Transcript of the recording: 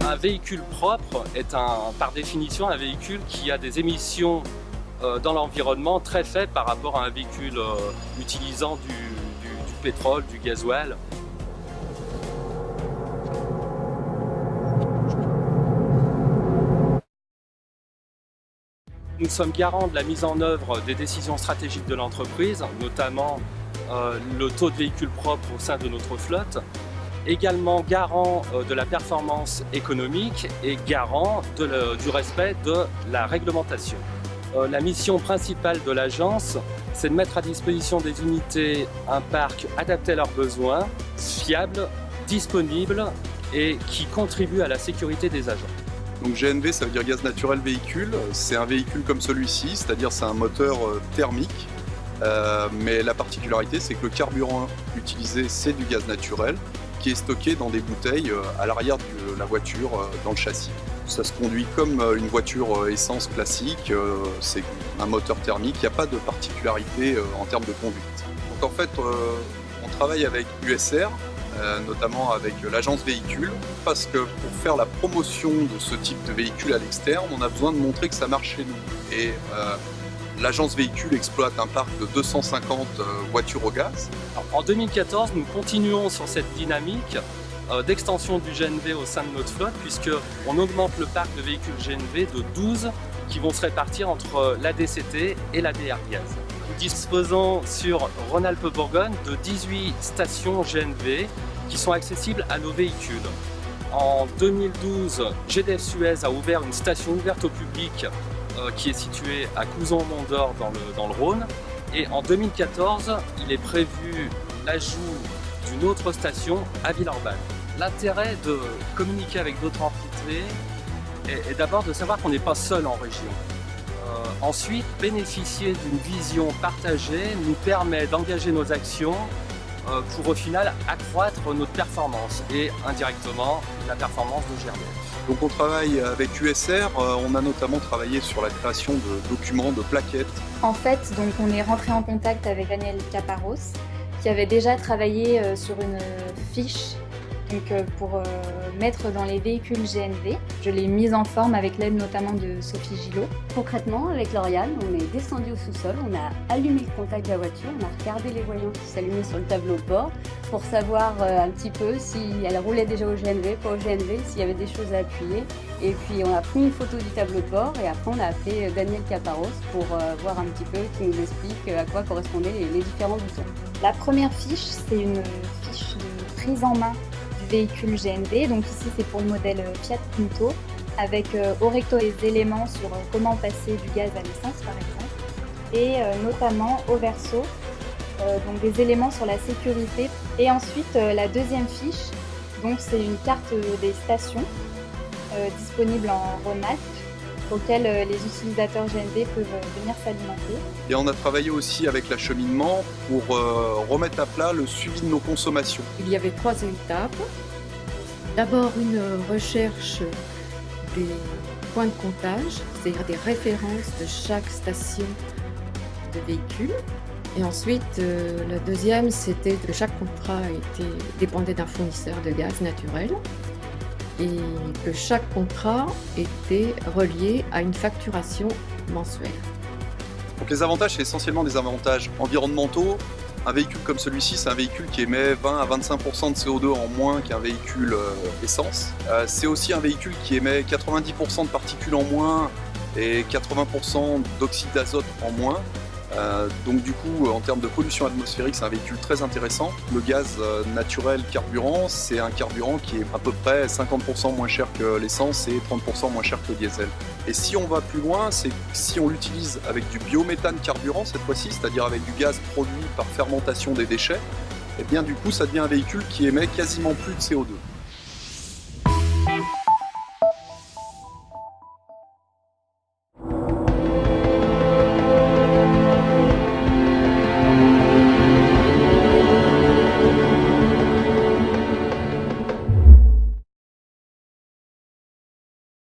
Un véhicule propre est par définition un véhicule qui a des émissions dans l'environnement très faibles par rapport à un véhicule utilisant du pétrole, du gasoil. Nous sommes garants de la mise en œuvre des décisions stratégiques de l'entreprise, notamment le taux de véhicules propres au sein de notre flotte, également garant de la performance économique et garant du respect de la réglementation. La mission principale de l'agence, c'est de mettre à disposition des unités un parc adapté à leurs besoins, fiable, disponible et qui contribue à la sécurité des agents. Donc GNV, ça veut dire gaz naturel véhicule. C'est un véhicule comme celui-ci, c'est-à-dire c'est un moteur thermique. Mais la particularité, c'est que le carburant utilisé, c'est du gaz naturel qui est stocké dans des bouteilles à l'arrière de la voiture, dans le châssis. Ça se conduit comme une voiture essence classique, c'est un moteur thermique, il n'y a pas de particularité en termes de conduite. Donc en fait, on travaille avec USR, notamment avec l'agence véhicule, parce que pour faire la promotion de ce type de véhicule à l'externe, on a besoin de montrer que ça marche chez nous. Et l'agence véhicule exploite un parc de 250 voitures au gaz. Alors, en 2014, nous continuons sur cette dynamique d'extension du GNV au sein de notre flotte, puisqu'on augmente le parc de véhicules GNV de 12 qui vont se répartir entre la DCT et la DR Gaz. Nous disposons sur Rhône-Alpes-Bourgogne de 18 stations GNV qui sont accessibles à nos véhicules. En 2012, GDF Suez a ouvert une station ouverte au public qui est située à Couzon-Mont-d'Or dans le Rhône. Et en 2014, il est prévu l'ajout d'une autre station à Villeurbanne. L'intérêt de communiquer avec d'autres entités est d'abord de savoir qu'on n'est pas seul en région. Ensuite, bénéficier d'une vision partagée nous permet d'engager nos actions pour au final accroître notre performance et indirectement la performance de GRDF. Donc on travaille avec USR, on a notamment travaillé sur la création de documents, de plaquettes. En fait, donc on est rentré en contact avec Daniel Caparros qui avait déjà travaillé sur une fiche pour mettre dans les véhicules GNV. Je l'ai mise en forme avec l'aide notamment de Sophie Gillot. Concrètement, avec Lauriane, on est descendu au sous-sol, on a allumé le contact de la voiture, on a regardé les voyants qui s'allumaient sur le tableau de bord pour savoir un petit peu si elle roulait déjà au GNV, pas au GNV, s'il y avait des choses à appuyer. Et puis on a pris une photo du tableau de bord et après on a appelé Daniel Caparros pour voir un petit peu, qui nous explique à quoi correspondaient les différents boutons. La première fiche, c'est une fiche de prise en main véhicule GNV, donc ici c'est pour le modèle Fiat Punto, avec au recto les éléments sur comment passer du gaz à l'essence par exemple, et notamment au verso, donc des éléments sur la sécurité. Et ensuite la deuxième fiche, donc c'est une carte des stations disponible en Rhône-Alpes, auxquelles les utilisateurs GNV peuvent venir s'alimenter. Et on a travaillé aussi avec l'acheminement pour remettre à plat le suivi de nos consommations. Il y avait 3 étapes. D'abord une recherche des points de comptage, c'est-à-dire des références de chaque station de véhicule. Et ensuite, la deuxième, c'était que chaque contrat dépendait d'un fournisseur de gaz naturel et que chaque contrat était relié à une facturation mensuelle. Donc les avantages, c'est essentiellement des avantages environnementaux. Un véhicule comme celui-ci, c'est un véhicule qui émet 20 à 25% de CO2 en moins qu'un véhicule essence. C'est aussi un véhicule qui émet 90% de particules en moins et 80% d'oxyde d'azote en moins. Donc du coup, en termes de pollution atmosphérique, c'est un véhicule très intéressant. Le gaz naturel carburant, c'est un carburant qui est à peu près 50% moins cher que l'essence et 30% moins cher que le diesel. Et si on va plus loin, c'est si on l'utilise avec du biométhane carburant cette fois-ci, c'est-à-dire avec du gaz produit par fermentation des déchets, et bien du coup ça devient un véhicule qui émet quasiment plus de CO2.